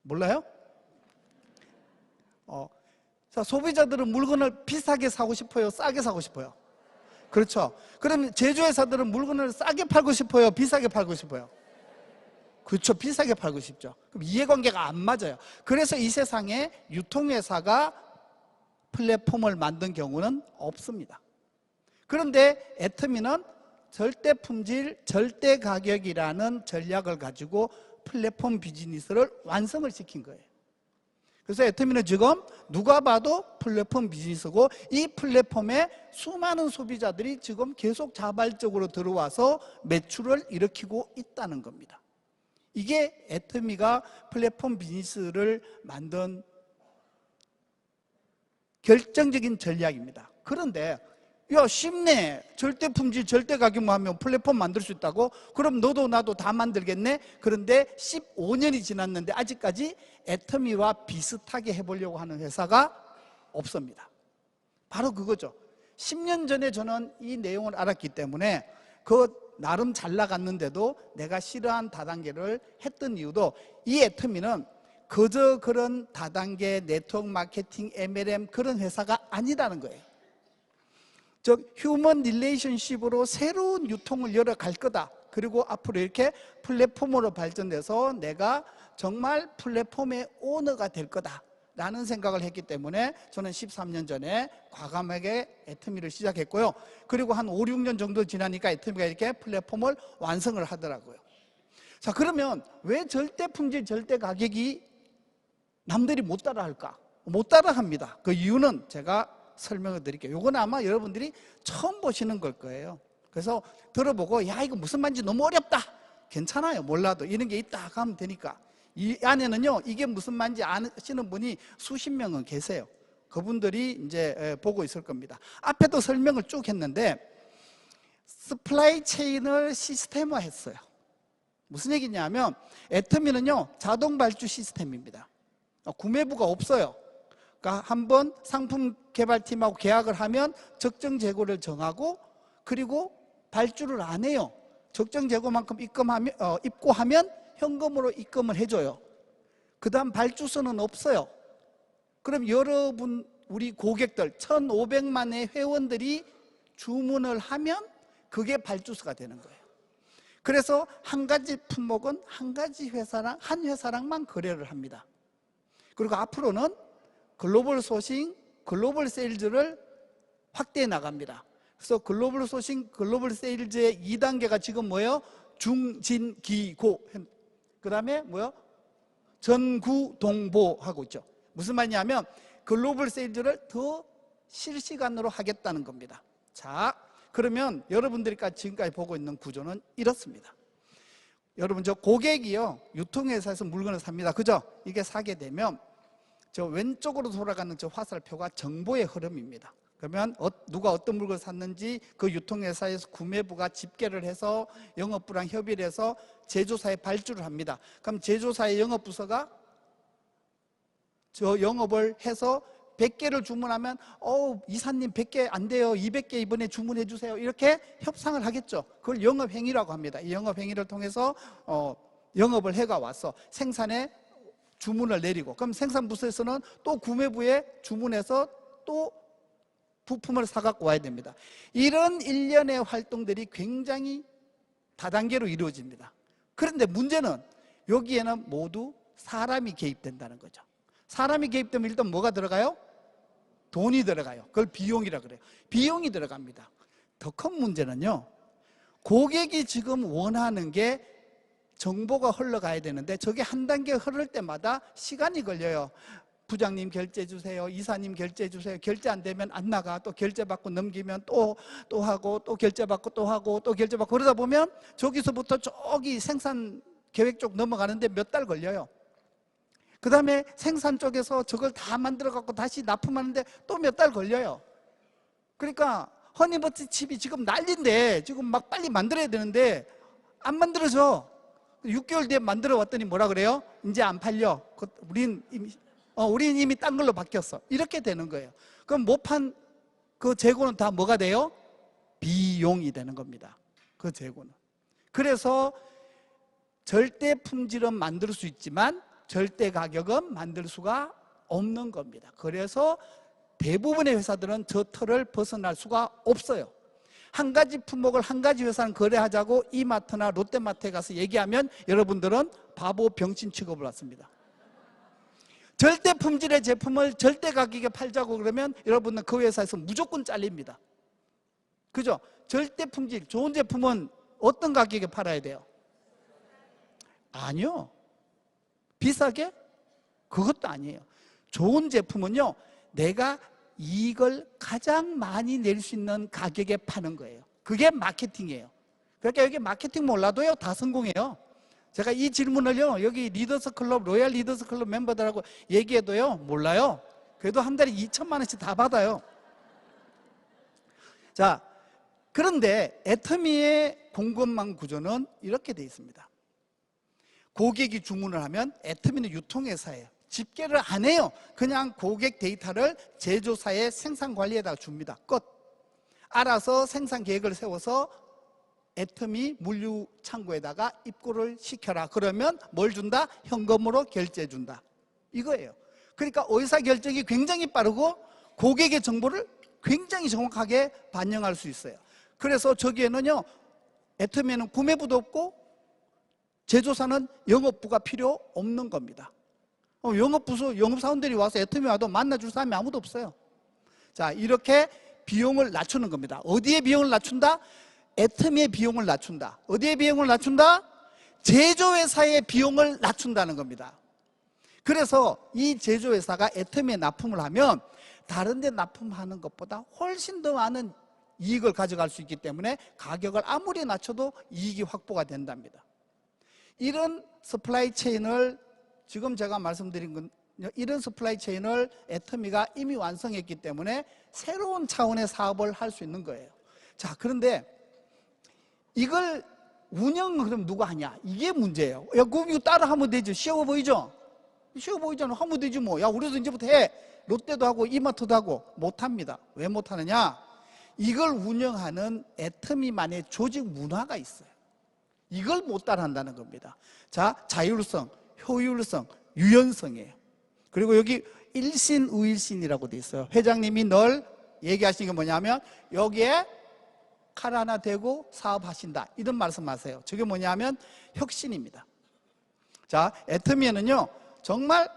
몰라요? 자, 소비자들은 물건을 비싸게 사고 싶어요? 싸게 사고 싶어요? 그렇죠. 그럼 제조회사들은 물건을 싸게 팔고 싶어요? 비싸게 팔고 싶어요? 그렇죠. 비싸게 팔고 싶죠. 그럼 이해관계가 안 맞아요. 그래서 이 세상에 유통회사가 플랫폼을 만든 경우는 없습니다. 그런데 애터미는 절대 품질, 절대 가격이라는 전략을 가지고 플랫폼 비즈니스를 완성을 시킨 거예요. 그래서 애터미는 지금 누가 봐도 플랫폼 비즈니스고, 이 플랫폼에 수많은 소비자들이 지금 계속 자발적으로 들어와서 매출을 일으키고 있다는 겁니다. 이게 애터미가 플랫폼 비즈니스를 만든 결정적인 전략입니다. 그런데 야, 쉽네. 절대 품질, 절대 가격만 하면 플랫폼 만들 수 있다고? 그럼 너도 나도 다 만들겠네? 그런데 15년이 지났는데 아직까지 애터미와 비슷하게 해보려고 하는 회사가 없습니다. 바로 그거죠. 10년 전에 저는 이 내용을 알았기 때문에 나름 잘 나갔는데도 내가 싫어한 다단계를 했던 이유도, 이 애터미는 그저 그런 다단계 네트워크 마케팅, MLM 그런 회사가 아니라는 거예요. 즉 휴먼 릴레이션십으로 새로운 유통을 열어갈 거다. 그리고 앞으로 이렇게 플랫폼으로 발전돼서 내가 정말 플랫폼의 오너가 될 거다 라는 생각을 했기 때문에 저는 13년 전에 과감하게 애터미를 시작했고요. 그리고 한 5, 6년 정도 지나니까 애터미가 이렇게 플랫폼을 완성을 하더라고요. 자, 그러면 왜 절대 품질, 절대 가격이 남들이 못 따라 할까? 못 따라 합니다. 그 이유는 제가 설명을 드릴게요. 이건 아마 여러분들이 처음 보시는 걸 거예요. 그래서 들어보고 야, 이거 무슨 말인지 너무 어렵다. 괜찮아요. 몰라도 이런 게 있다 하면 되니까. 이 안에는요, 이게 무슨 말인지 아시는 분이 수십 명은 계세요. 그분들이 이제 보고 있을 겁니다. 앞에도 설명을 쭉 했는데 서플라이 체인을 시스템화 했어요. 무슨 얘기냐면 애터미는요, 자동 발주 시스템입니다. 구매부가 없어요. 그러니까 한번 상품 개발팀하고 계약을 하면 적정 재고를 정하고, 그리고 발주를 안 해요. 적정 재고만큼 입고하면 현금으로 입금을 해줘요. 그 다음 발주서는 없어요. 그럼 여러분, 우리 고객들 1,500만의 회원들이 주문을 하면 그게 발주서가 되는 거예요. 그래서 한 가지 품목은 한 회사랑만 거래를 합니다. 그리고 앞으로는 글로벌 소싱, 글로벌 세일즈를 확대해 나갑니다. 그래서 글로벌 소싱, 글로벌 세일즈의 2단계가 지금 뭐예요? 중진기고. 그 다음에 뭐요? 전구동보 하고 있죠. 무슨 말이냐면 글로벌 세일즈를 더 실시간으로 하겠다는 겁니다. 자, 그러면 여러분들이 지금까지 보고 있는 구조는 이렇습니다. 여러분, 저 고객이요, 유통회사에서 물건을 삽니다. 그죠? 이게 사게 되면 저 왼쪽으로 돌아가는 저 화살표가 정보의 흐름입니다. 그러면 누가 어떤 물건을 샀는지 그 유통회사에서 구매부가 집계를 해서 영업부랑 협의를 해서 제조사에 발주를 합니다. 그럼 제조사의 영업부서가 저 영업을 해서 100개를 주문하면 이사님 100개 안 돼요, 200개 이번에 주문해 주세요, 이렇게 협상을 하겠죠. 그걸 영업행위라고 합니다. 이 영업행위를 통해서 영업을 해가 와서 생산에 주문을 내리고, 그럼 생산부서에서는 또 구매부에 주문해서 또 부품을 사갖고 와야 됩니다. 이런 일련의 활동들이 굉장히 다단계로 이루어집니다. 그런데 문제는 여기에는 모두 사람이 개입된다는 거죠. 사람이 개입되면 일단 뭐가 들어가요? 돈이 들어가요. 그걸 비용이라 그래요. 비용이 들어갑니다. 더 큰 문제는요, 고객이 지금 원하는 게 정보가 흘러가야 되는데 저게 한 단계 흐를 때마다 시간이 걸려요. 부장님 결제 주세요, 이사님 결제 주세요. 결제 안 되면 안 나가. 또 결제 받고 넘기면 또 하고, 또 결제 받고 또 하고, 또 결제 받고, 그러다 보면 저기서부터 저기 생산 계획 쪽 넘어가는데 몇 달 걸려요. 그 다음에 생산 쪽에서 저걸 다 만들어 갖고 다시 납품하는데 또 몇 달 걸려요. 그러니까 허니버터 칩이 지금 난리인데 지금 막 빨리 만들어야 되는데 안 만들어져. 6개월 뒤에 만들어 왔더니 뭐라 그래요? 이제 안 팔려. 우린 이미 딴 걸로 바뀌었어. 이렇게 되는 거예요. 그럼 못 판 그 재고는 다 뭐가 돼요? 비용이 되는 겁니다. 그 재고는. 그래서 절대 품질은 만들 수 있지만 절대 가격은 만들 수가 없는 겁니다. 그래서 대부분의 회사들은 저 틀을 벗어날 수가 없어요. 한 가지 품목을 한 가지 회사는 거래하자고 이마트나 롯데마트에 가서 얘기하면 여러분들은 바보 병신 취급을 받습니다. 절대 품질의 제품을 절대 가격에 팔자고 그러면 여러분은 그 회사에서 무조건 잘립니다. 그죠? 절대 품질, 좋은 제품은 어떤 가격에 팔아야 돼요? 아니요. 비싸게? 그것도 아니에요. 좋은 제품은요, 내가 이익을 가장 많이 낼 수 있는 가격에 파는 거예요. 그게 마케팅이에요. 그러니까 여기 마케팅 몰라도요, 다 성공해요. 제가 이 질문을요, 여기 리더스 클럽, 로얄 리더스 클럽 멤버들하고 얘기해도요, 몰라요. 그래도 한 달에 2천만 원씩 다 받아요. 자, 그런데 애터미의 공급망 구조는 이렇게 돼 있습니다. 고객이 주문을 하면 애터미는 유통회사예요. 집계를 안 해요. 그냥 고객 데이터를 제조사의 생산관리에다가 줍니다. 끝. 알아서 생산 계획을 세워서 애터미 물류 창고에다가 입고를 시켜라. 그러면 뭘 준다? 현금으로 결제해 준다. 이거예요. 그러니까 의사결정이 굉장히 빠르고 고객의 정보를 굉장히 정확하게 반영할 수 있어요. 그래서 저기에는요, 애터미에는 구매부도 없고 제조사는 영업부가 필요 없는 겁니다. 영업사원들이 와서 애터미 와도 만나줄 사람이 아무도 없어요. 자, 이렇게 비용을 낮추는 겁니다. 어디에 비용을 낮춘다? 애터미의 비용을 낮춘다. 어디에 비용을 낮춘다? 제조회사의 비용을 낮춘다는 겁니다. 그래서 이 제조회사가 애터미에 납품을 하면 다른 데 납품하는 것보다 훨씬 더 많은 이익을 가져갈 수 있기 때문에 가격을 아무리 낮춰도 이익이 확보가 된답니다. 이런 서플라이 체인을 지금 제가 말씀드린 건 이런 서플라이 체인을 애터미가 이미 완성했기 때문에 새로운 차원의 사업을 할 수 있는 거예요. 자, 그런데 이걸 운영은 그럼 누가 하냐? 이게 문제예요. 야, 그럼 이거 따라 하면 되지. 쉬워 보이죠? 쉬워 보이잖아. 하면 되지 뭐. 야, 우리도 이제부터 해. 롯데도 하고 이마트도 하고. 못합니다. 왜 못하느냐? 이걸 운영하는 애터미만의 조직 문화가 있어요. 이걸 못 따라한다는 겁니다. 자, 자율성, 효율성, 유연성이에요. 그리고 여기 일신, 우일신이라고 돼 있어요. 회장님이 늘 얘기하시는 게 뭐냐면 여기에 칼 하나 대고 사업하신다. 이런 말씀하세요. 저게 뭐냐면 혁신입니다. 자, 애터미에는요, 정말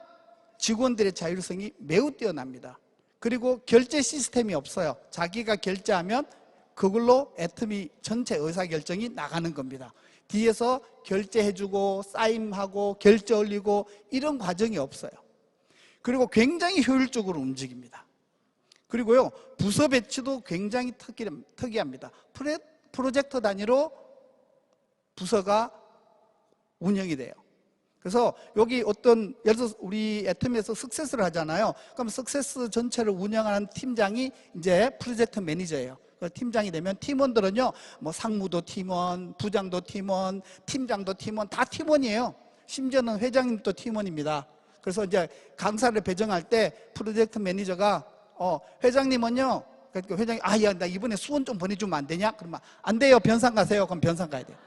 직원들의 자율성이 매우 뛰어납니다. 그리고 결제 시스템이 없어요. 자기가 결제하면 그걸로 애터미 전체 의사결정이 나가는 겁니다. 뒤에서 결제해주고 사인하고 결제 올리고 이런 과정이 없어요. 그리고 굉장히 효율적으로 움직입니다. 그리고요, 부서 배치도 굉장히 특이합니다. 프로젝트 단위로 부서가 운영이 돼요. 그래서 여기 어떤, 예를 들어서 우리 애터미에서 석세스를 하잖아요. 그럼 석세스 전체를 운영하는 팀장이 이제 프로젝트 매니저예요. 팀장이 되면 팀원들은요, 뭐 상무도 팀원, 부장도 팀원, 팀장도 팀원, 다 팀원이에요. 심지어는 회장님도 팀원입니다. 그래서 이제 강사를 배정할 때 프로젝트 매니저가 회장님은요, 그러니까 회장이 야, 나 이번에 수원 좀 보내주면 안 되냐? 그러면 안 돼요. 변상 가세요. 그럼 변상 가야 돼요.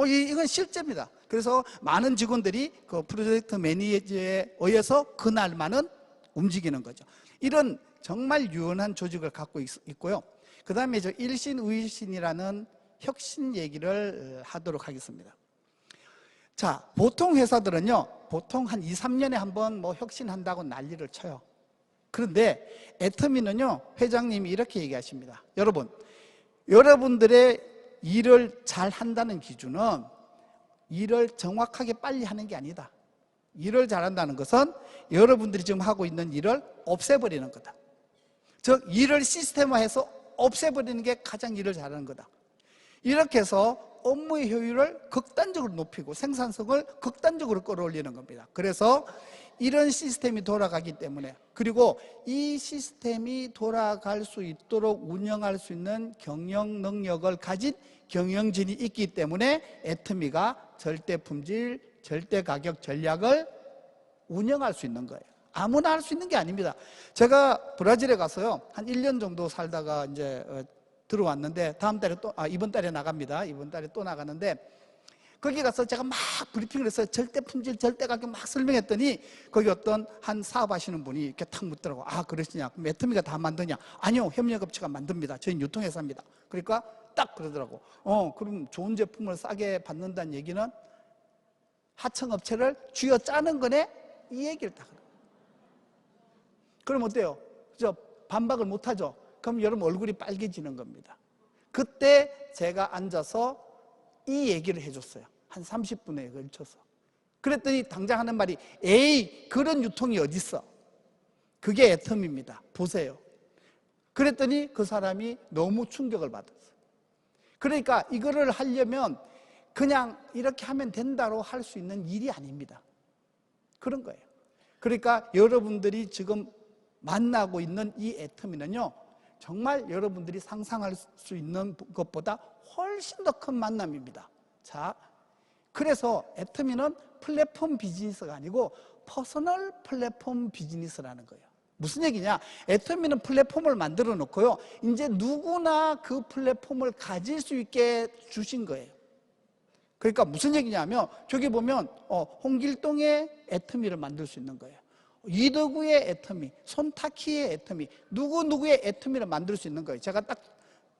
이건 실제입니다. 그래서 많은 직원들이 그 프로젝트 매니저에 의해서 그날만은 움직이는 거죠. 이런 정말 유연한 조직을 갖고 있고요. 그 다음에 저 일신, 우일신이라는 혁신 얘기를 하도록 하겠습니다. 자, 보통 회사들은요, 보통 한 2, 3년에 한 번 뭐 혁신한다고 난리를 쳐요. 그런데 애터미는요, 회장님이 이렇게 얘기하십니다. 여러분들의 일을 잘 한다는 기준은 일을 정확하게 빨리 하는 게 아니다. 일을 잘한다는 것은 여러분들이 지금 하고 있는 일을 없애버리는 거다. 즉, 일을 시스템화해서 없애버리는 게 가장 일을 잘하는 거다. 이렇게 해서 업무의 효율을 극단적으로 높이고 생산성을 극단적으로 끌어올리는 겁니다. 그래서 이런 시스템이 돌아가기 때문에, 그리고 이 시스템이 돌아갈 수 있도록 운영할 수 있는 경영 능력을 가진 경영진이 있기 때문에 애터미가 절대 품질, 절대 가격 전략을 운영할 수 있는 거예요. 아무나 할 수 있는 게 아닙니다. 제가 브라질에 가서요, 한 1년 정도 살다가 이제 들어왔는데, 이번 달에 나갑니다. 이번 달에 또 나가는데, 거기 가서 제가 막 브리핑을 했어요. 절대 품질, 절대 가격 막 설명했더니 거기 어떤 한 사업하시는 분이 이렇게 탁 묻더라고. 아, 그러시냐? 그럼 애터미가 다 만드냐? 아니요, 협력업체가 만듭니다. 저희는 유통회사입니다. 그러니까 딱 그러더라고. 그럼 좋은 제품을 싸게 받는다는 얘기는 하청업체를 쥐어 짜는 거네? 이 얘기를 딱. 그럼 어때요? 저 반박을 못하죠? 그럼 여러분 얼굴이 빨개지는 겁니다. 그때 제가 앉아서 이 얘기를 해줬어요. 한 30분에 걸쳐서. 그랬더니 당장 하는 말이, 에이, 그런 유통이 어딨어? 그게 애텀입니다. 보세요. 그랬더니 그 사람이 너무 충격을 받았어요. 그러니까 이거를 하려면 그냥 이렇게 하면 된다로 할 수 있는 일이 아닙니다. 그런 거예요. 그러니까 여러분들이 지금 만나고 있는 이 애터미는요, 정말 여러분들이 상상할 수 있는 것보다 훨씬 더 큰 만남입니다. 자, 그래서 애터미는 플랫폼 비즈니스가 아니고 퍼스널 플랫폼 비즈니스라는 거예요. 무슨 얘기냐? 애터미는 플랫폼을 만들어 놓고요, 이제 누구나 그 플랫폼을 가질 수 있게 주신 거예요. 그러니까 무슨 얘기냐면, 저기 보면 홍길동의 애터미를 만들 수 있는 거예요. 이덕우의 애터미, 손타키의 애터미, 누구누구의 애터미를 만들 수 있는 거예요. 제가 딱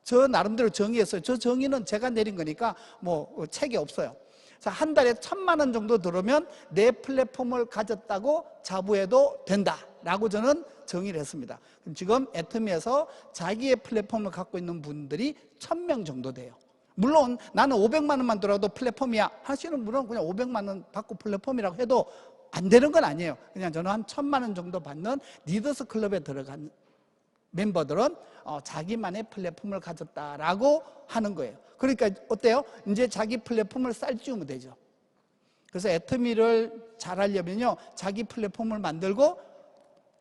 저 나름대로 정의했어요. 저 정의는 제가 내린 거니까 뭐 책이 없어요. 자, 한 달에 1,000만 원 정도 들으면 내 플랫폼을 가졌다고 자부해도 된다라고 저는 정의를 했습니다. 그럼 지금 애터미에서 자기의 플랫폼을 갖고 있는 분들이 1,000명 정도 돼요. 물론 나는 500만 원만 들어도 플랫폼이야 하시는 분은 그냥 500만 원 받고 플랫폼이라고 해도 안 되는 건 아니에요. 그냥 저는 한 1,000만 원 정도 받는 리더스 클럽에 들어간 멤버들은 자기만의 플랫폼을 가졌다라고 하는 거예요. 그러니까 어때요? 이제 자기 플랫폼을 쌀찌우면 되죠. 그래서 애터미를 잘 하려면요, 자기 플랫폼을 만들고,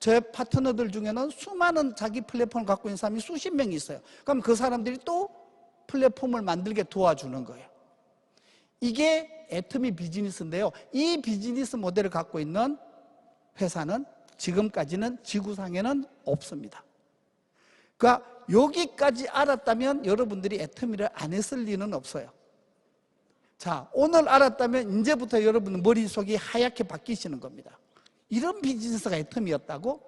제 파트너들 중에는 수많은 자기 플랫폼을 갖고 있는 사람이 수십 명이 있어요. 그럼 그 사람들이 또 플랫폼을 만들게 도와주는 거예요. 이게 애터미 비즈니스인데요, 이 비즈니스 모델을 갖고 있는 회사는 지금까지는 지구상에는 없습니다. 그러니까 여기까지 알았다면 여러분들이 애터미를 안 했을 리는 없어요. 자, 오늘 알았다면 이제부터 여러분 머릿속이 하얗게 바뀌시는 겁니다. 이런 비즈니스가 애터미였다고?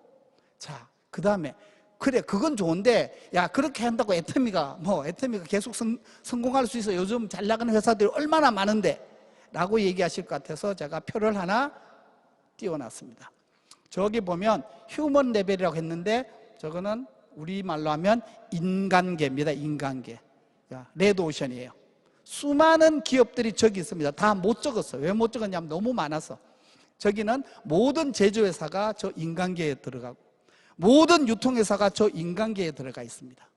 자, 그 다음에 그래, 그건 좋은데, 야, 그렇게 한다고 애터미가 계속 성공할 수 있어? 요즘 잘 나가는 회사들이 얼마나 많은데? 라고 얘기하실 것 같아서 제가 표를 하나 띄워놨습니다. 저기 보면 휴먼 레벨이라고 했는데, 저거는 우리말로 하면 인간계입니다. 인간계. 레드오션이에요. 수많은 기업들이 저기 있습니다. 다 못 적었어요. 왜 못 적었냐면 너무 많아서. 저기는 모든 제조회사가 저 인간계에 들어가고, 모든 유통회사가 저 인간계에 들어가 있습니다.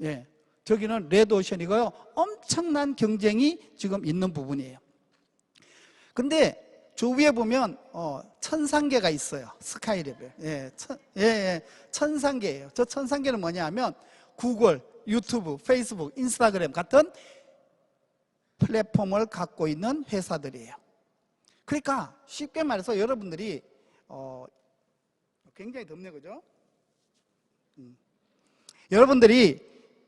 예, 저기는 레드오션이고요, 엄청난 경쟁이 지금 있는 부분이에요. 근데 저 위에 보면 천상계가 있어요. 스카이레벨. 천상계예요. 저 천상계는 뭐냐 하면 구글, 유튜브, 페이스북, 인스타그램 같은 플랫폼을 갖고 있는 회사들이에요. 그러니까 쉽게 말해서 여러분들이 굉장히 덥네, 그죠? 여러분들이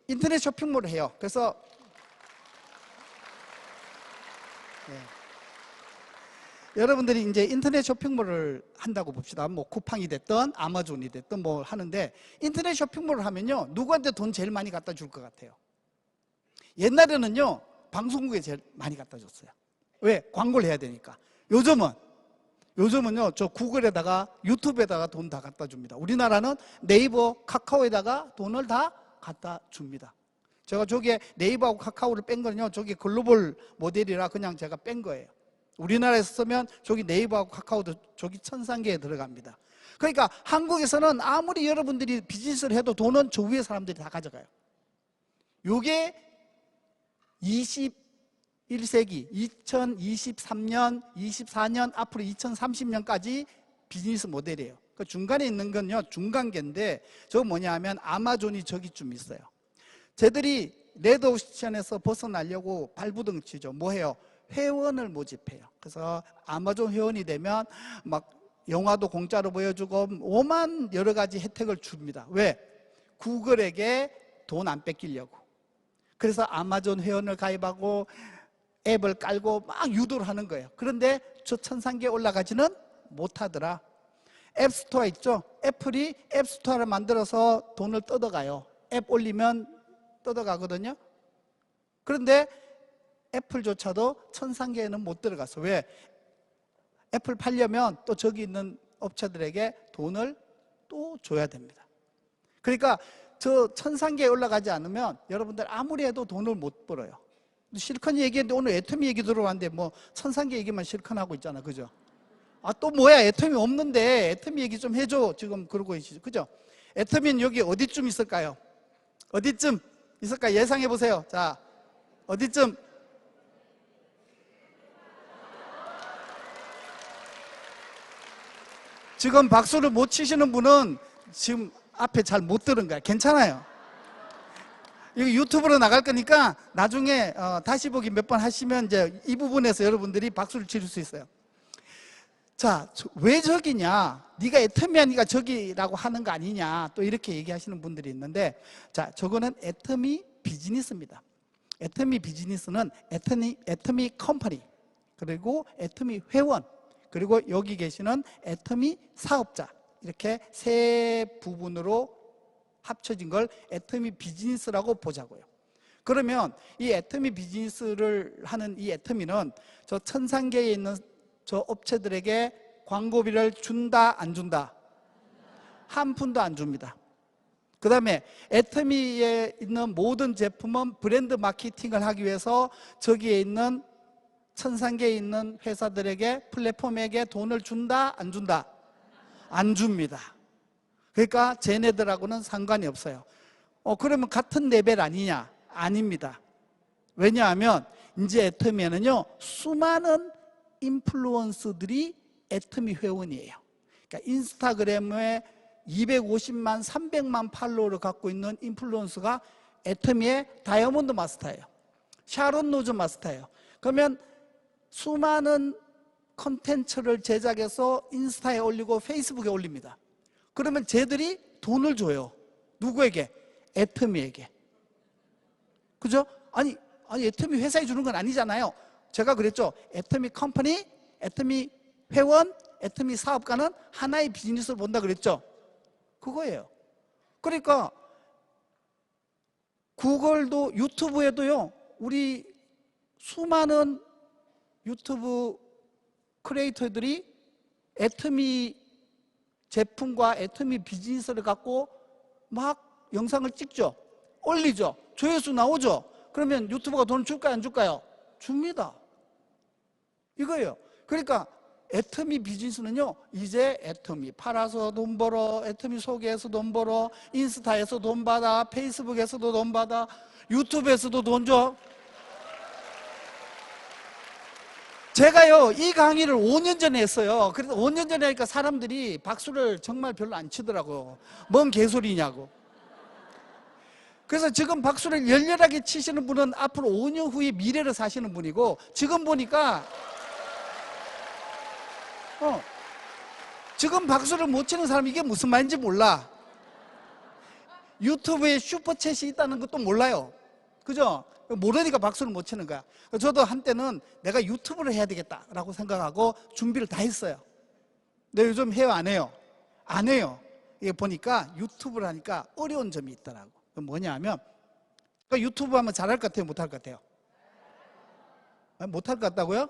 인터넷 쇼핑몰을 해요. 그래서 여러분들이 이제 인터넷 쇼핑몰을 한다고 봅시다. 뭐 쿠팡이 됐든 아마존이 됐든 뭐 하는데, 인터넷 쇼핑몰을 하면요, 누구한테 돈 제일 많이 갖다 줄 것 같아요? 옛날에는요, 방송국에 제일 많이 갖다 줬어요. 왜? 광고를 해야 되니까. 요즘은요, 저 구글에다가 유튜브에다가 돈 다 갖다 줍니다. 우리나라는 네이버, 카카오에다가 돈을 다 갖다 줍니다. 제가 저기에 네이버하고 카카오를 뺀 거는요, 저기 글로벌 모델이라 그냥 제가 뺀 거예요. 우리나라에서 쓰면 저기 네이버하고 카카오도 저기 천상계에 들어갑니다. 그러니까 한국에서는 아무리 여러분들이 비즈니스를 해도 돈은 저 위에 사람들이 다 가져가요. 요게 21세기 2023년, 24년, 앞으로 2030년까지 비즈니스 모델이에요. 그 중간에 있는 건요, 중간계인데, 저거 뭐냐 하면 아마존이 저기쯤 있어요. 쟤들이 레드오션에서 벗어나려고 발부둥 치죠. 뭐 해요? 회원을 모집해요. 그래서 아마존 회원이 되면 막 영화도 공짜로 보여주고 오만 여러 가지 혜택을 줍니다. 왜? 구글에게 돈 안 뺏기려고. 그래서 아마존 회원을 가입하고 앱을 깔고 막 유도를 하는 거예요. 그런데 저 천상계에 올라가지는 못하더라. 앱스토어 있죠? 애플이 앱스토어를 만들어서 돈을 뜯어가요. 앱 올리면 뜯어가거든요. 그런데 애플조차도 천상계에는 못 들어갔어. 왜? 애플 팔려면 또 저기 있는 업체들에게 돈을 또 줘야 됩니다. 그러니까 저 천상계에 올라가지 않으면 여러분들 아무리 해도 돈을 못 벌어요. 실컷 얘기했는데 오늘 애터미 얘기 들어왔는데 뭐 천상계 얘기만 실컷 하고 있잖아. 그죠? 아, 또 뭐야, 애터미 없는데 애터미 얘기 좀 해줘. 지금 그러고 계시죠. 그죠? 애터미는 여기 어디쯤 있을까요? 어디쯤 있을까? 예상해 보세요. 자, 어디쯤? 지금 박수를 못 치시는 분은 지금 앞에 잘 못 들은 거야. 괜찮아요. 이거 유튜브로 나갈 거니까 나중에 다시 보기 몇 번 하시면 이제 이 부분에서 여러분들이 박수를 칠 수 있어요. 자, 왜 저기냐? 네가 애터미 하니까 저기라고 하는 거 아니냐? 또 이렇게 얘기하시는 분들이 있는데, 자, 저거는 애터미 비즈니스입니다. 애터미 비즈니스는 애터미 컴퍼니, 그리고 애터미 회원, 그리고 여기 계시는 애터미 사업자, 이렇게 세 부분으로 합쳐진 걸 애터미 비즈니스라고 보자고요. 그러면 이 애터미 비즈니스를 하는 이 애터미는 저 천상계에 있는 저 업체들에게 광고비를 준다, 안 준다? 한 푼도 안 줍니다. 그 다음에 애터미에 있는 모든 제품은 브랜드 마케팅을 하기 위해서 저기에 있는 천상계에 있는 회사들에게, 플랫폼에게 돈을 준다, 안 준다? 안 줍니다. 그러니까 쟤네들하고는 상관이 없어요. 그러면 같은 레벨 아니냐? 아닙니다. 왜냐하면 이제 애터미에는요, 수많은 인플루언서들이 애터미 회원이에요. 그러니까 인스타그램에 250만, 300만 팔로워를 갖고 있는 인플루언서가 애터미의 다이아몬드 마스터예요. 샤론 로즈 마스터예요. 그러면 수많은 컨텐츠를 제작해서 인스타에 올리고 페이스북에 올립니다. 그러면 쟤들이 돈을 줘요. 누구에게? 애터미에게. 그죠? 아니 애터미 회사에 주는 건 아니잖아요. 제가 그랬죠. 애터미 컴퍼니, 애터미 회원, 애터미 사업가는 하나의 비즈니스를 본다 그랬죠. 그거예요. 그러니까 구글도, 유튜브에도요, 우리 수많은 유튜브 크리에이터들이 애터미 제품과 애터미 비즈니스를 갖고 막 영상을 찍죠. 올리죠. 조회수 나오죠. 그러면 유튜브가 돈을 줄까요, 안 줄까요? 줍니다. 이거예요. 그러니까 애터미 비즈니스는요, 이제 애터미 팔아서 돈 벌어, 애터미 소개해서 돈 벌어, 인스타에서 돈 받아, 페이스북에서도 돈 받아, 유튜브에서도 돈 줘. 제가요, 이 강의를 5년 전에 했어요. 그래서 5년 전에 하니까 사람들이 박수를 정말 별로 안 치더라고요. 뭔 개소리냐고. 그래서 지금 박수를 열렬하게 치시는 분은 앞으로 5년 후에 미래를 사시는 분이고, 지금 보니까 지금 박수를 못 치는 사람, 이게 무슨 말인지 몰라. 유튜브에 슈퍼챗이 있다는 것도 몰라요. 그죠? 모르니까 박수를 못 치는 거야. 저도 한때는 내가 유튜브를 해야 되겠다라고 생각하고 준비를 다 했어요. 근데 요즘 해요, 안 해요? 안 해요. 이게 보니까 유튜브를 하니까 어려운 점이 있더라고. 뭐냐 하면, 그러니까 유튜브 하면 잘할 것 같아요, 못할 것 같아요? 못할 것 같다고요?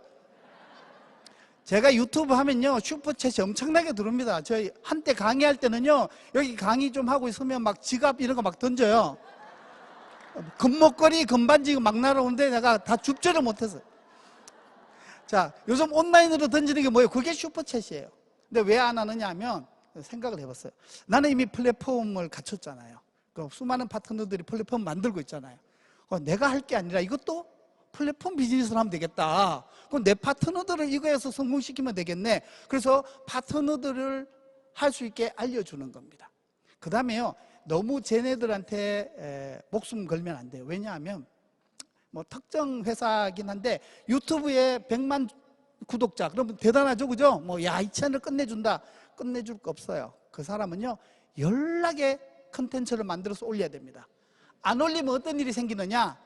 제가 유튜브 하면요, 슈퍼챗이 엄청나게 들어옵니다. 저희 한때 강의할 때는요, 여기 강의 좀 하고 있으면 막 지갑 이런 거 막 던져요. 금목걸이, 금반지 막 날아오는데 내가 다 줍지를 못해서. 자, 요즘 온라인으로 던지는 게 뭐예요? 그게 슈퍼챗이에요. 근데 왜 안 하느냐 하면, 생각을 해봤어요. 나는 이미 플랫폼을 갖췄잖아요. 그 수많은 파트너들이 플랫폼 만들고 있잖아요. 내가 할 게 아니라 이것도 플랫폼 비즈니스를 하면 되겠다. 그럼 내 파트너들을 이거에서 성공시키면 되겠네. 그래서 파트너들을 할 수 있게 알려주는 겁니다. 그 다음에요, 너무 쟤네들한테 목숨 걸면 안 돼요. 왜냐하면 뭐 특정 회사긴 한데 유튜브에 100만 구독자, 그러면 대단하죠, 그죠? 뭐 야, 이 채널 끝내준다. 끝내줄 거 없어요. 그 사람은요, 연락에 컨텐츠를 만들어서 올려야 됩니다. 안 올리면 어떤 일이 생기느냐?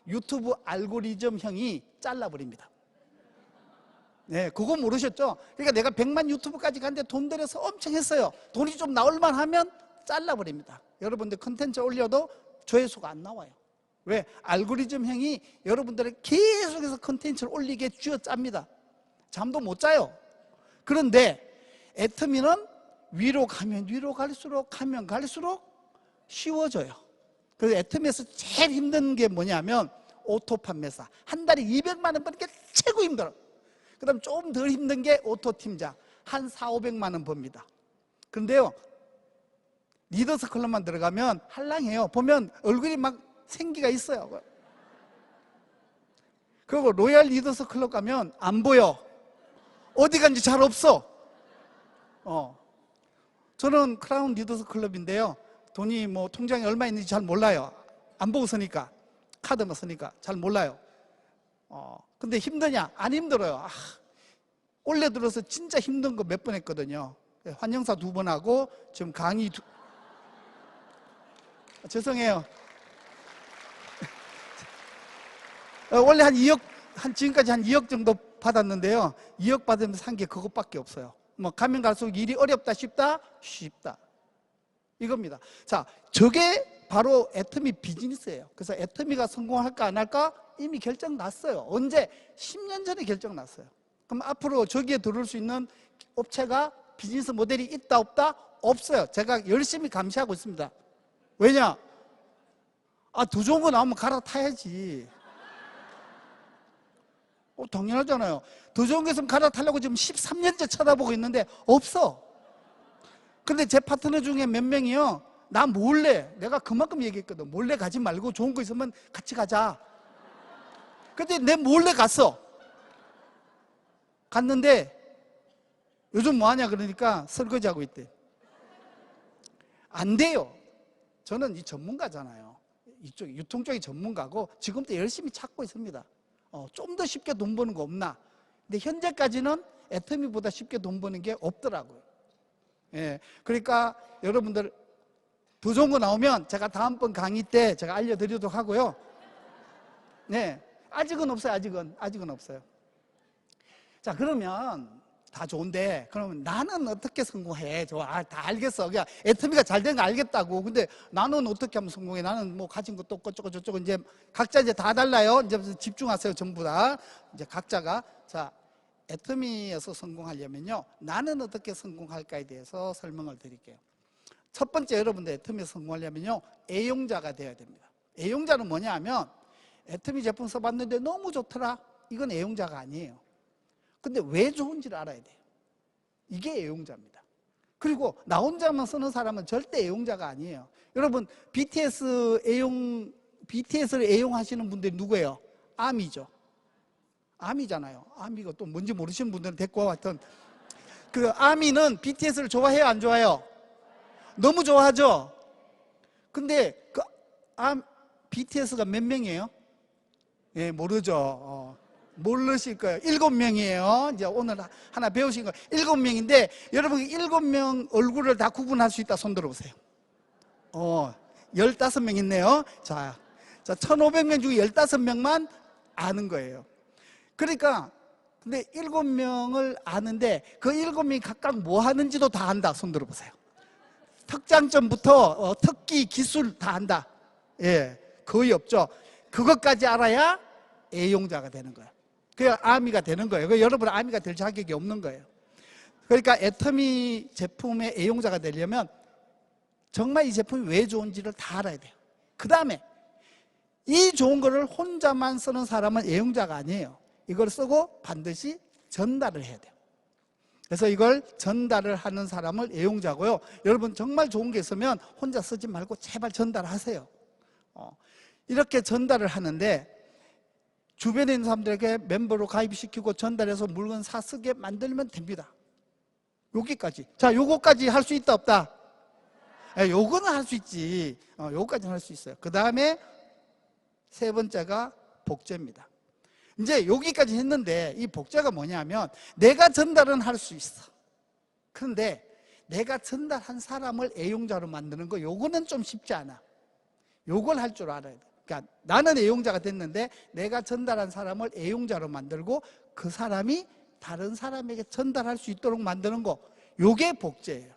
유튜브 알고리즘형이 잘라버립니다. 네, 그거 모르셨죠? 그러니까 내가 100만 유튜브까지 갔는데 돈 들여서 엄청 했어요. 돈이 좀 나올만 하면 잘라버립니다. 여러분들 컨텐츠 올려도 조회수가 안 나와요. 왜? 알고리즘형이 여러분들을 계속해서 컨텐츠를 올리게 쥐어짭니다. 잠도 못 자요. 그런데 애터미는 위로 가면 갈수록 쉬워져요. 그래서 애터미에서 제일 힘든 게 뭐냐면 오토 판매사. 한 달에 200만 원 버는 게 최고 힘들어. 그 다음 좀 덜 힘든 게 오토 팀장. 한 400~500만 원 법니다. 그런데요, 리더스 클럽만 들어가면 한량해요. 보면 얼굴이 막 생기가 있어요. 그리고 로얄 리더스 클럽 가면 안 보여. 어디 간지 잘 없어. 저는 크라운 리더스 클럽인데요, 돈이 뭐 통장에 얼마 있는지 잘 몰라요. 안 보고 쓰니까, 카드만 쓰니까 잘 몰라요. 근데 힘드냐? 안 힘들어요. 올해 들어서 진짜 힘든 거 몇 번 했거든요. 환영사 2번 하고 지금 강의 죄송해요. 원래 한 2억, 지금까지 한 2억 정도 받았는데요, 2억 받으면서 한 게 그것밖에 없어요. 뭐 가면 갈수록 일이 어렵다 쉽다? 쉽다, 이겁니다. 자, 저게 바로 애터미 비즈니스예요. 그래서 애터미가 성공할까 안 할까 이미 결정 났어요. 언제? 10년 전에 결정 났어요. 그럼 앞으로 저기에 들어올 수 있는 업체가, 비즈니스 모델이 있다 없다? 없어요. 제가 열심히 감시하고 있습니다. 왜냐? 더 좋은 거 나오면 갈아타야지. 당연하잖아요. 더 좋은 거 있으면 갈아타려고 지금 13년째 쳐다보고 있는데 없어. 근데 제 파트너 중에 몇 명이요, 나 몰래, 내가 그만큼 얘기했거든. 몰래 가지 말고 좋은 거 있으면 같이 가자. 근데 내 몰래 갔는데 요즘 뭐 하냐 그러니까 설거지하고 있대. 안 돼요. 저는 이 전문가잖아요. 이쪽 유통 쪽이 전문가고 지금도 열심히 찾고 있습니다. 좀 더 쉽게 돈 버는 거 없나? 근데 현재까지는 애터미보다 쉽게 돈 버는 게 없더라고요. 예, 그러니까 여러분들 더 좋은 거 나오면 제가 다음번 강의 때 제가 알려드리도록 하고요. 네, 아직은 없어요. 아직은 없어요. 자, 그러면 다 좋은데 그러면 나는 어떻게 성공해? 다 알겠어. 그냥 애터미가 잘 된 거 알겠다고. 근데 나는 어떻게 하면 성공해? 나는 뭐 가진 것도 없고 저쩌고 이제 각자 이제 다 달라요. 이제 집중하세요. 전부 다 이제 각자가. 자, 애터미에서 성공하려면요, 나는 어떻게 성공할까에 대해서 설명을 드릴게요. 첫 번째, 여러분들 애터미에서 성공하려면요, 애용자가 되어야 됩니다. 애용자는 뭐냐 하면, 애터미 제품 써봤는데 너무 좋더라, 이건 애용자가 아니에요. 근데 왜 좋은지를 알아야 돼요. 이게 애용자입니다. 그리고 나 혼자만 쓰는 사람은 절대 애용자가 아니에요. 여러분, BTS를 애용하시는 분들이 누구예요? 아미죠. 아미잖아요. 아미가 또 뭔지 모르시는 분들은 됐고, 하여튼 그 아미는 BTS를 좋아해요, 안 좋아해요? 너무 좋아하죠. 근데 BTS가 몇 명이에요? 예, 모르죠. 모르실 거예요. 7명이에요. 이제 오늘 하나 배우신 거 7명인데, 여러분 7명 얼굴을 다 구분할 수 있다 손 들어보세요. 15명 있네요. 자, 1500명 중에 15명만 아는 거예요. 그러니까 근데 7명을 아는데 그 7명이 각각 뭐 하는지도 다 안다 손 들어보세요. 특장점부터 특기, 기술 다 안다. 예, 거의 없죠. 그것까지 알아야 애용자가 되는 거예요. 그게 아미가 되는 거예요. 그 여러분 아미가 될 자격이 없는 거예요. 그러니까 애터미 제품의 애용자가 되려면 정말 이 제품이 왜 좋은지를 다 알아야 돼요. 그 다음에 이 좋은 거를 혼자만 쓰는 사람은 애용자가 아니에요. 이걸 쓰고 반드시 전달을 해야 돼요. 그래서 이걸 전달을 하는 사람을 애용자고요. 여러분 정말 좋은 게 있으면 혼자 쓰지 말고 제발 전달하세요. 이렇게 전달을 하는데 주변에 있는 사람들에게 멤버로 가입시키고 전달해서 물건 사쓰게 만들면 됩니다. 여기까지. 자, 요거까지 할 수 있다 없다? 요거는 할 수 있지. 요거까지는 할 수 있어요. 그 다음에 세 번째가 복제입니다. 이제 여기까지 했는데 이 복제가 뭐냐면 내가 전달은 할 수 있어. 그런데 내가 전달한 사람을 애용자로 만드는 거, 요거는 좀 쉽지 않아. 요걸 할 줄 알아야 돼. 그러니까 나는 애용자가 됐는데 내가 전달한 사람을 애용자로 만들고 그 사람이 다른 사람에게 전달할 수 있도록 만드는 거, 요게 복제예요.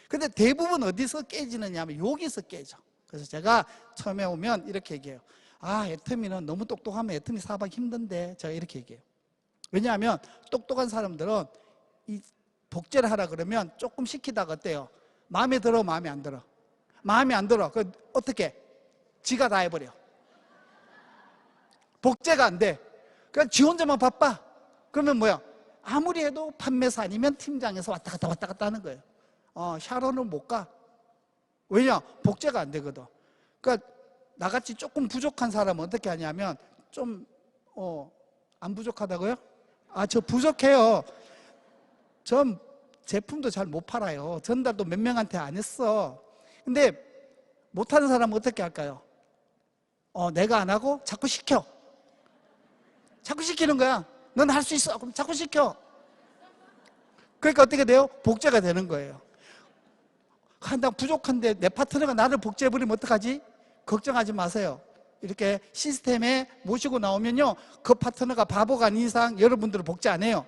근데 대부분 어디서 깨지느냐 하면 여기서 깨져. 그래서 제가 처음에 오면 이렇게 얘기해요. 아, 애터미는 너무 똑똑하면 애터미 사업하기 힘든데, 제가 이렇게 얘기해요. 왜냐하면 똑똑한 사람들은 이 복제를 하라 그러면 조금 시키다가 어때요? 마음에 들어, 마음에 안 들어? 마음에 안 들어. 그 어떻게? 지가 다 해버려. 복제가 안 돼. 그냥 지 혼자만 바빠. 그러면 뭐야? 아무리 해도 판매사 아니면 팀장에서 왔다 갔다 하는 거예요. 샤론은 못 가. 왜냐? 복제가 안 되거든. 그러니까 나같이 조금 부족한 사람은 어떻게 하냐면 좀 안 부족하다고요? 아, 저 부족해요. 전 제품도 잘 못 팔아요. 전달도 몇 명한테 안 했어. 근데 못하는 사람은 어떻게 할까요? 내가 안 하고 자꾸 시켜. 자꾸 시키는 거야. 넌 할 수 있어. 그럼 자꾸 시켜. 그러니까 어떻게 돼요? 복제가 되는 거예요. 나 부족한데 내 파트너가 나를 복제해버리면 어떡하지? 걱정하지 마세요. 이렇게 시스템에 모시고 나오면요, 그 파트너가 바보가 아닌 이상 여러분들을 복제 안 해요.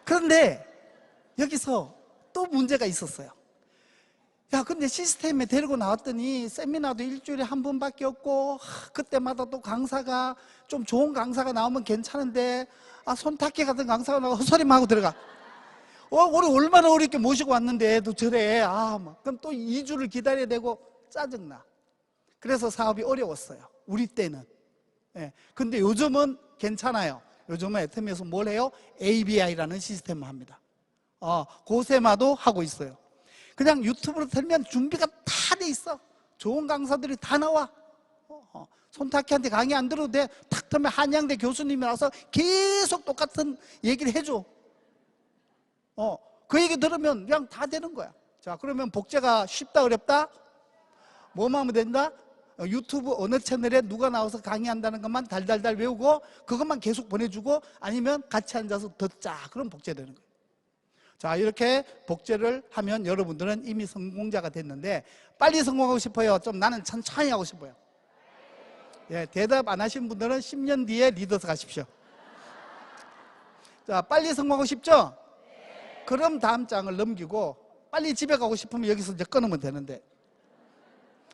그런데 여기서 또 문제가 있었어요. 야, 근데 시스템에 데리고 나왔더니 세미나도 일주일에 한 번밖에 없고, 그때마다 또 강사가 좀 좋은 강사가 나오면 괜찮은데, 손탁기 같은 강사가 나오고 헛소리만 하고 들어가. 우리 얼마나 어렵게 모시고 왔는데 또 저래. 그럼 또 2주를 기다려야 되고 짜증나. 그래서 사업이 어려웠어요. 우리 때는. 예. 근데 요즘은 괜찮아요. 요즘은 애터미에서 뭘 해요? ABI라는 시스템을 합니다. 고세마도 하고 있어요. 그냥 유튜브로 틀면 준비가 다 돼 있어. 좋은 강사들이 다 나와. 손탁희한테 강의 안 들어도 돼. 탁 틀면 한양대 교수님이 와서 계속 똑같은 얘기를 해줘. 그 얘기 들으면 그냥 다 되는 거야. 자, 그러면 복제가 쉽다, 어렵다? 뭐만 하면 된다? 유튜브 어느 채널에 누가 나와서 강의한다는 것만 달달달 외우고 그것만 계속 보내주고, 아니면 같이 앉아서 듣자. 그럼 복제되는 거예요. 자, 이렇게 복제를 하면 여러분들은 이미 성공자가 됐는데, 빨리 성공하고 싶어요? 좀 나는 천천히 하고 싶어요? 예, 대답 안 하신 분들은 10년 뒤에 리더스 가십시오. 자, 빨리 성공하고 싶죠? 그럼 다음 장을 넘기고 빨리 집에 가고 싶으면 여기서 이제 끊으면 되는데.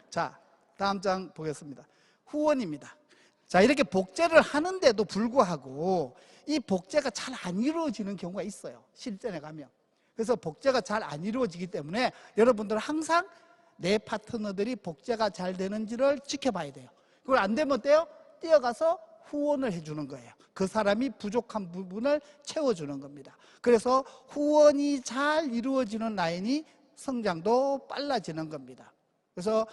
자, 다음 장 보겠습니다. 후원입니다. 자, 이렇게 복제를 하는데도 불구하고 이 복제가 잘 안 이루어지는 경우가 있어요. 실전에 가면. 그래서 복제가 잘 안 이루어지기 때문에 여러분들은 항상 내 파트너들이 복제가 잘 되는지를 지켜봐야 돼요. 그걸 안 되면 어때요? 뛰어가서 후원을 해주는 거예요. 그 사람이 부족한 부분을 채워주는 겁니다. 그래서 후원이 잘 이루어지는 라인이 성장도 빨라지는 겁니다. 그래서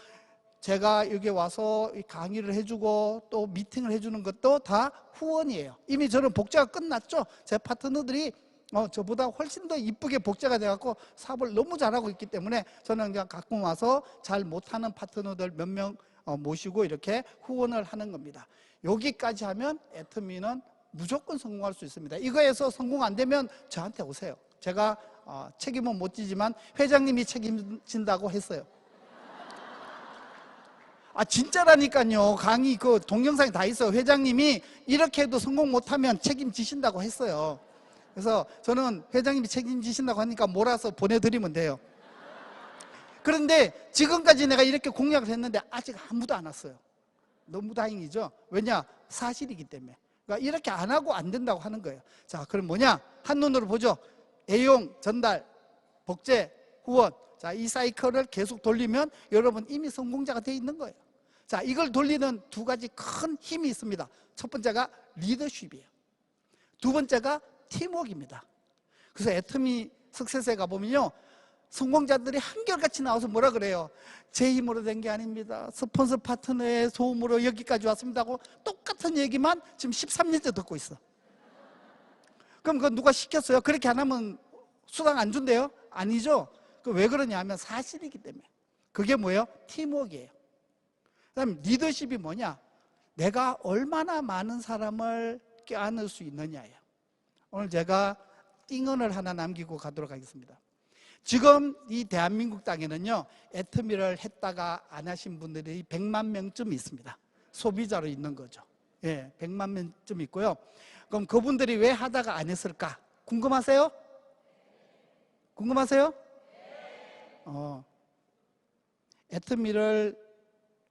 제가 여기 와서 강의를 해주고 또 미팅을 해주는 것도 다 후원이에요. 이미 저는 복제가 끝났죠. 제 파트너들이 저보다 훨씬 더 이쁘게 복제가 돼갖고 사업을 너무 잘하고 있기 때문에 저는 그냥 가끔 와서 잘 못하는 파트너들 몇 명 모시고 이렇게 후원을 하는 겁니다. 여기까지 하면 애터미는 무조건 성공할 수 있습니다. 이거에서 성공 안 되면 저한테 오세요. 제가 책임은 못 지지만 회장님이 책임진다고 했어요. 진짜라니까요. 강의 그 동영상이 다 있어요. 회장님이 이렇게 해도 성공 못하면 책임지신다고 했어요. 그래서 저는 회장님이 책임지신다고 하니까 몰아서 보내드리면 돼요. 그런데 지금까지 내가 이렇게 공약을 했는데 아직 아무도 안 왔어요. 너무 다행이죠. 왜냐? 사실이기 때문에. 그러니까 이렇게 안 하고 안 된다고 하는 거예요. 자, 그럼 뭐냐? 한눈으로 보죠. 애용, 전달, 복제, 후원. 자, 이 사이클을 계속 돌리면 여러분 이미 성공자가 되어 있는 거예요. 자, 이걸 돌리는 두 가지 큰 힘이 있습니다. 첫 번째가 리더십이에요. 두 번째가 팀워크입니다. 그래서 애터미 석세스에 가보면요, 성공자들이 한결같이 나와서 뭐라 그래요? 제 힘으로 된 게 아닙니다. 스폰서 파트너의 도움으로 여기까지 왔습니다 하고 똑같은 얘기만 지금 13년째 듣고 있어. 그럼 그거 누가 시켰어요? 그렇게 안 하면 수당 안 준대요? 아니죠. 왜 그러냐 하면 사실이기 때문에. 그게 뭐예요? 팀워크예요. 그다음 리더십이 뭐냐? 내가 얼마나 많은 사람을 껴안을 수 있느냐예요. 오늘 제가 띵언을 하나 남기고 가도록 하겠습니다. 지금 이 대한민국 땅에는요, 애터미를 했다가 안 하신 분들이 100만 명쯤 있습니다. 소비자로 있는 거죠. 예, 100만 명쯤 있고요. 그럼 그분들이 왜 하다가 안 했을까? 궁금하세요? 궁금하세요? 애터미를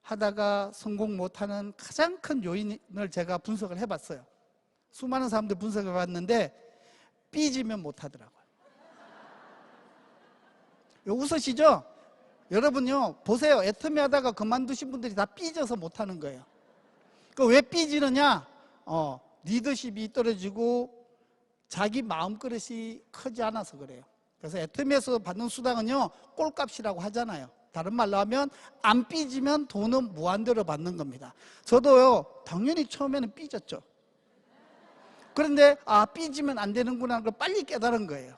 하다가 성공 못하는 가장 큰 요인을 제가 분석을 해봤어요. 수많은 사람들 분석해 봤는데 삐지면 못하더라고요. 웃으시죠? 여러분요, 보세요. 애터미 하다가 그만두신 분들이 다 삐져서 못하는 거예요. 왜 삐지느냐? 리더십이 떨어지고 자기 마음그릇이 크지 않아서 그래요. 그래서 애터미에서 받는 수당은요, 꼴값이라고 하잖아요. 다른 말로 하면 안 삐지면 돈은 무한대로 받는 겁니다. 저도요, 당연히 처음에는 삐졌죠. 그런데 삐지면 안 되는구나 하는 걸 빨리 깨달은 거예요.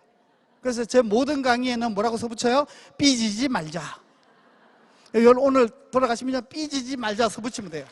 그래서 제 모든 강의에는 뭐라고 써붙여요? 삐지지 말자. 오늘 돌아가시면 삐지지 말자 써붙이면 돼요.